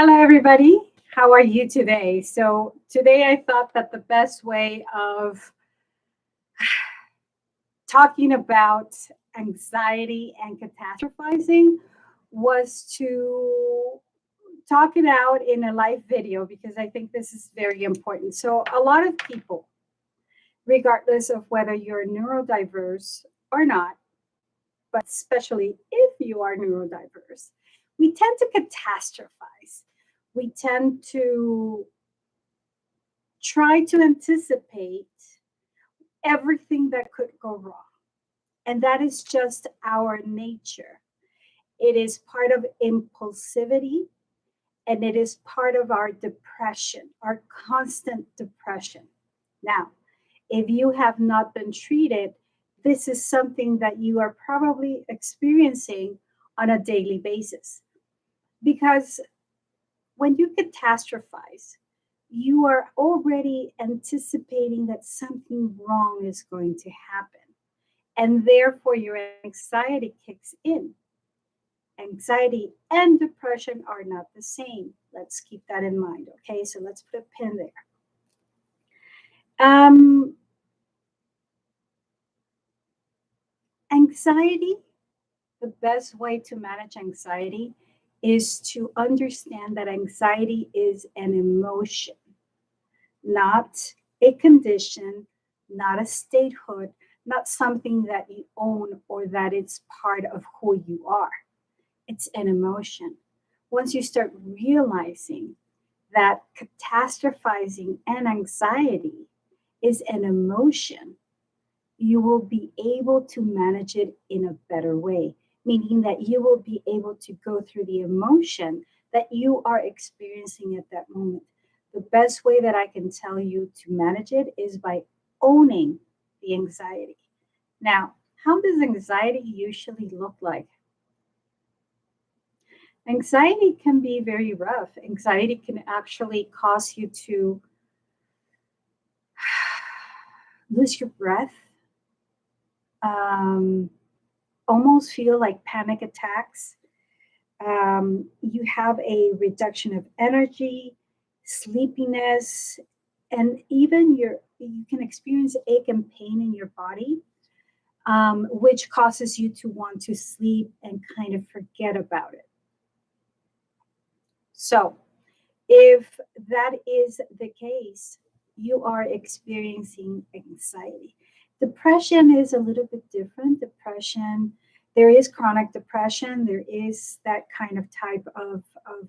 Hello, everybody. How are you today? So, today I thought that the best way of talking about anxiety and catastrophizing was to talk it out in a live video because I think this is very important. So, a lot of people, regardless of whether you're neurodiverse or not, but especially if you are neurodiverse, we tend to catastrophize. We tend to try to anticipate everything that could go wrong. And that is just our nature. It is part of impulsivity and it is part of our depression, our constant depression. Now, if you have not been treated, this is something that you are probably experiencing on a daily basis. Because when you catastrophize, you are already anticipating that something wrong is going to happen. And therefore, your anxiety kicks in. Anxiety and depression are not the same. Let's keep that in mind. Okay, so let's put a pin there. Anxiety, the best way to manage anxiety is to understand that anxiety is an emotion, not a condition, not a statehood, not something that you own or that it's part of who you are. It's an emotion. Once you start realizing that catastrophizing and anxiety is an emotion, you will be able to manage it in a better way, meaning that you will be able to go through the emotion that you are experiencing at that moment. The best way that I can tell you to manage it is by owning the anxiety. Now, how does anxiety usually look like? Anxiety can be very rough. Anxiety can actually cause you to lose your breath, um, almost feel like panic attacks. You have a reduction of energy, sleepiness, and even you can experience ache and pain in your body, which causes you to want to sleep and kind of forget about it. So, if that is the case, you are experiencing anxiety. Depression is a little bit different. Depression, there is chronic depression, there is that kind of type of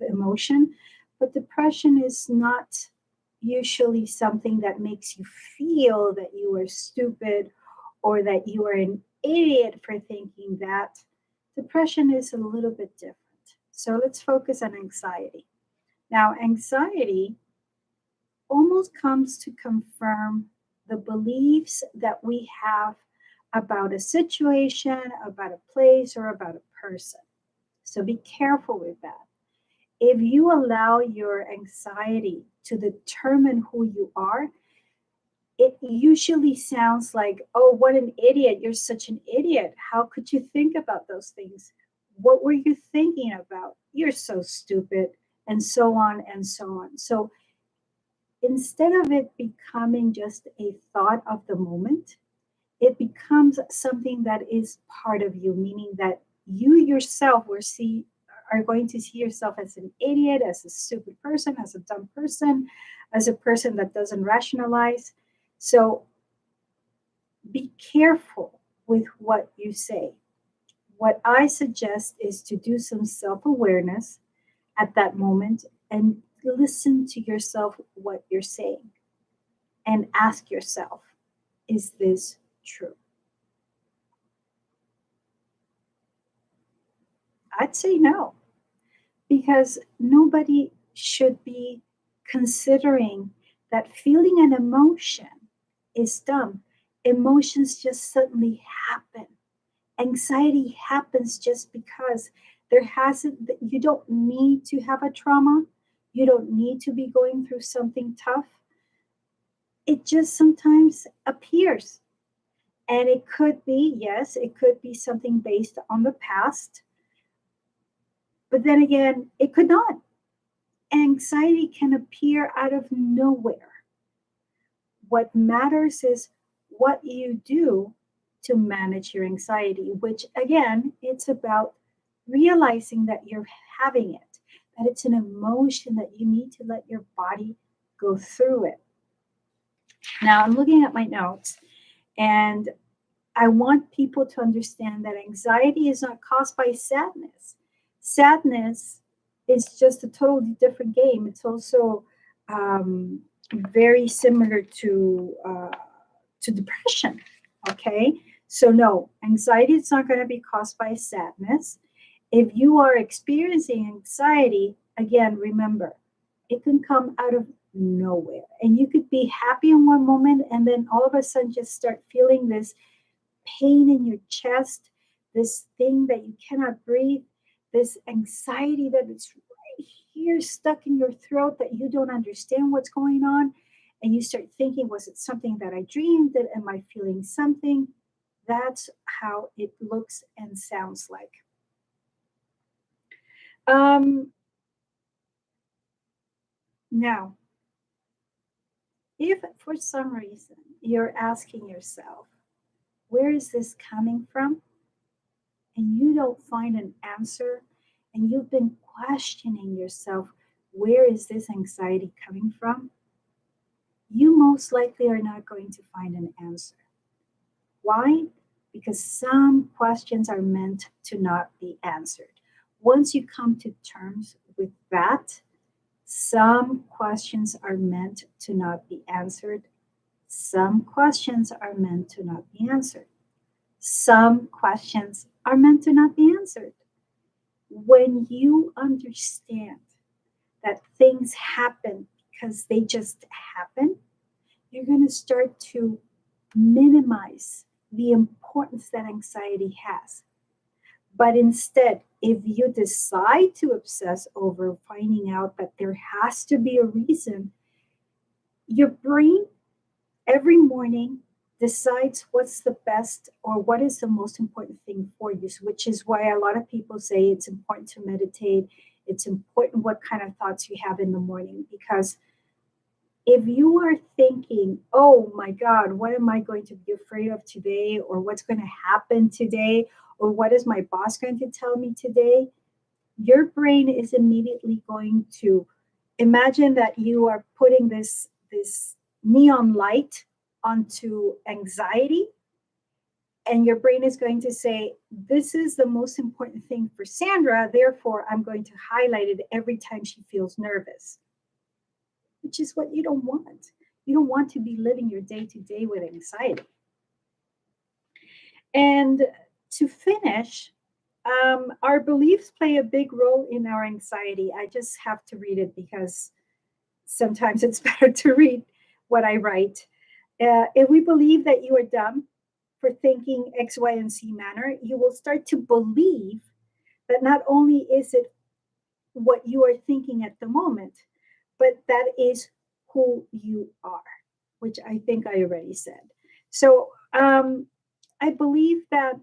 emotion, but depression is not usually something that makes you feel that you are stupid or that you are an idiot for thinking that. Depression is a little bit different. So let's focus on anxiety. Now, anxiety almost comes to confirm the beliefs that we have about a situation, about a place, or about a person. So be careful with that. If you allow your anxiety to determine who you are, it usually sounds like, oh, what an idiot. You're such an idiot. How could you think about those things? What were you thinking about? You're so stupid, and so on and so on. So instead of it becoming just a thought of the moment, it becomes something that is part of you, meaning that you yourself are going to see yourself as an idiot, as a stupid person, as a dumb person, as a person that doesn't rationalize. So be careful with what you say. What I suggest is to do some self awareness at that moment and listen to yourself what you're saying and ask yourself, is this true? I'd say no, because nobody should be considering that feeling an emotion is dumb. Emotions just suddenly happen. Anxiety happens just because you don't need to have a trauma. You don't need to be going through something tough. It just sometimes appears. And it could be, yes, it could be something based on the past. But then again, it could not. Anxiety can appear out of nowhere. What matters is what you do to manage your anxiety, which again, it's about realizing that you're having it, that it's an emotion that you need to let your body go through it. Now, I'm looking at my notes, and I want people to understand that anxiety is not caused by sadness. Sadness is just a totally different game. It's also very similar to depression. Okay, so no, anxiety is not going to be caused by sadness. If you are experiencing anxiety, again, remember, it can come out of nowhere, and you could be happy in one moment, and then all of a sudden just start feeling this pain in your chest, this thing that you cannot breathe, this anxiety that it's right here stuck in your throat that you don't understand what's going on. And you start thinking, was it something that I dreamed? That am I feeling something? That's how it looks and sounds like. Now, if for some reason you're asking yourself, where is this coming from? And you don't find an answer, and you've been questioning yourself, where is this anxiety coming from? You most likely are not going to find an answer. Why? Because some questions are meant to not be answered. Once you come to terms with that, some questions are meant to not be answered. Some questions are meant to not be answered. Some questions are meant to not be answered. When you understand that things happen because they just happen, you're going to start to minimize the importance that anxiety has. But instead, if you decide to obsess over finding out that there has to be a reason, your brain every morning decides what's the best or what is the most important thing for you, which is why a lot of people say it's important to meditate. It's important what kind of thoughts you have in the morning, because if you are thinking, oh my God, what am I going to be afraid of today? Or what's going to happen today? Or what is my boss going to tell me today? Your brain is immediately going to imagine that you are putting this neon light onto anxiety, and your brain is going to say, this is the most important thing for Sandra, therefore I'm going to highlight it every time she feels nervous, which is what you don't want. You don't want to be living your day to day with anxiety. And to finish, our beliefs play a big role in our anxiety. I just have to read it because sometimes it's better to read what I write. If we believe that you are dumb for thinking X, Y, and Z manner, you will start to believe that not only is it what you are thinking at the moment, but that is who you are, which I think I already said. So I believe that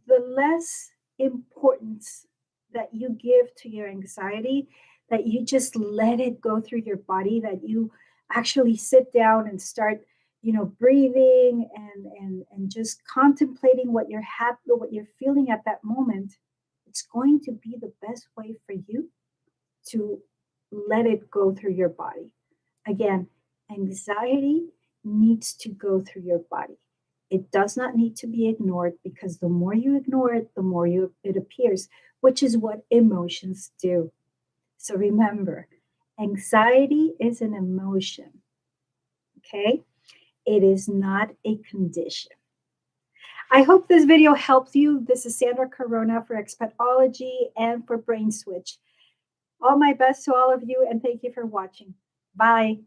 the less importance that you give to your anxiety, that you just let it go through your body, that you actually sit down and start, breathing and just contemplating what you're happy, what you're feeling at that moment, it's going to be the best way for you to let it go through your body. Again, anxiety needs to go through your body. It does not need to be ignored, because the more you ignore it, the more it appears, which is what emotions do. So remember, anxiety is an emotion, okay? It is not a condition. I hope this video helped you. This is Sandra Corona for Expatology and for Brain Switch. All my best to all of you, and thank you for watching. Bye.